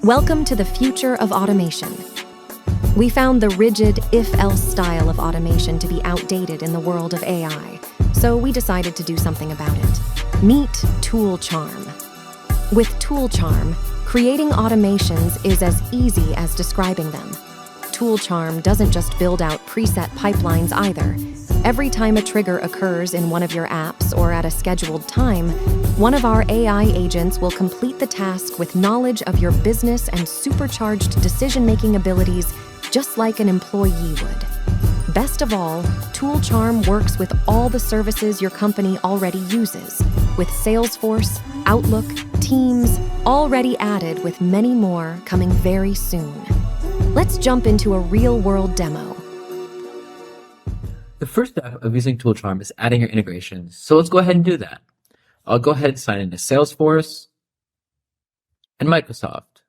Welcome to the future of automation. We found the rigid if-else style of automation to be outdated in the world of AI, so we decided to do something about it. Meet ToolCharm. With ToolCharm, creating automations is as easy as describing them. ToolCharm doesn't just build out preset pipelines either. Every time a trigger occurs in one of your apps or at a scheduled time, one of our AI agents will complete the task with knowledge of your business and supercharged decision-making abilities, just like an employee would. Best of all, ToolCharm works with all the services your company already uses, with Salesforce, Outlook, Teams, already added with many more coming very soon. Let's jump into a real-world demo. The first step of using ToolCharm is adding your integrations, so let's go ahead and do that. I'll go ahead and sign into Salesforce and Microsoft,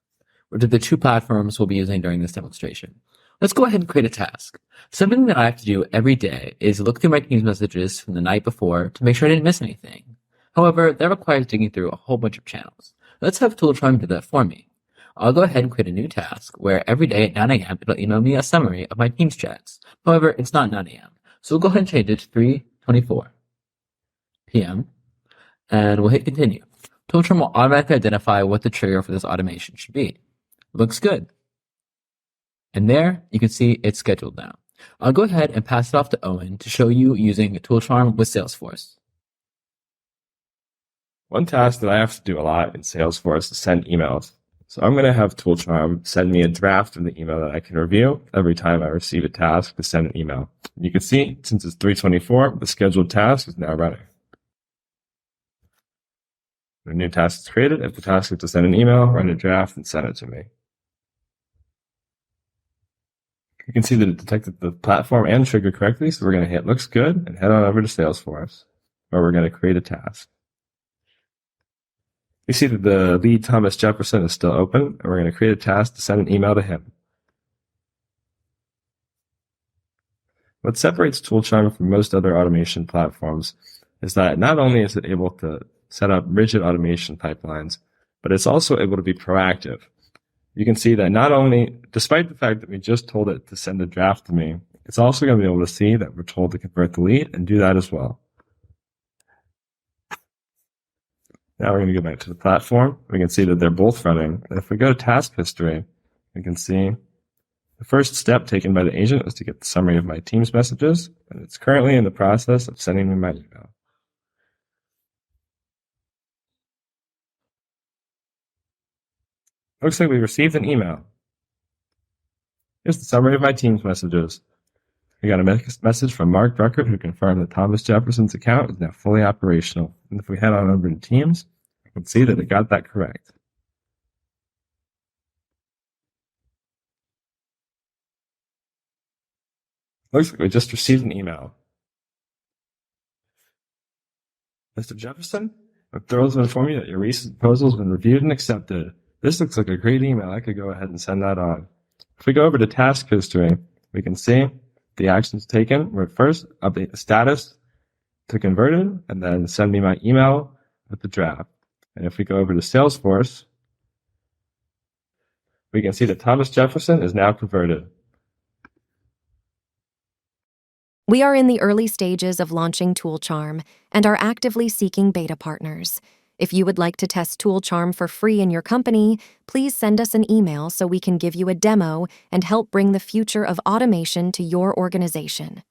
which are the two platforms we'll be using during this demonstration. Let's go ahead and create a task. Something that I have to do every day is look through my Teams messages from the night before to make sure I didn't miss anything. However, that requires digging through a whole bunch of channels. Let's have ToolCharm do that for me. I'll go ahead and create a new task where every day at 9 a.m. it'll email me a summary of my Teams chats. However, it's not 9 a.m. So we'll go ahead and change it to 3:24 p.m. and we'll hit continue. ToolCharm will automatically identify what the trigger for this automation should be. Looks good. And there, you can see it's scheduled now. I'll go ahead and pass it off to Owen to show you using ToolCharm with Salesforce. One task that I have to do a lot in Salesforce is send emails. So I'm going to have ToolCharm send me a draft of the email that I can review every time I receive a task to send an email. You can see, since it's 3:24, the scheduled task is now running. The new task is created. If the task is to send an email, run a draft and send it to me. You can see that it detected the platform and trigger correctly, so we're going to hit looks good and head on over to Salesforce, where we're going to create a task. You see that the lead Thomas Jefferson is still open, and we're going to create a task to send an email to him. What separates ToolCharm from most other automation platforms is that not only is it able to set up rigid automation pipelines, but it's also able to be proactive. You can see that not only, despite the fact that we just told it to send a draft to me, it's also going to be able to see that we're told to convert the lead and do that as well. Now we're going to go back to the platform. We can see that they're both running. And if we go to task history, we can see the first step taken by the agent was to get the summary of my Teams messages, and it's currently in the process of sending me my email. Looks like we received an email. Here's the summary of my Teams messages. We got a message from Mark Bruckert who confirmed that Thomas Jefferson's account is now fully operational. And if we head on over to Teams, we can see that it got that correct. Looks like we just received an email. Mr. Jefferson, I'm thrilled to inform you that your recent proposal has been reviewed and accepted. This looks like a great email. I could go ahead and send that on. If we go over to task history, we can see the actions taken were first update the status to converted and then send me my email with the draft. And if we go over to Salesforce, we can see that Thomas Jefferson is now converted. We are in the early stages of launching ToolCharm and are actively seeking beta partners. If you would like to test ToolCharm for free in your company, please send us an email so we can give you a demo and help bring the future of automation to your organization.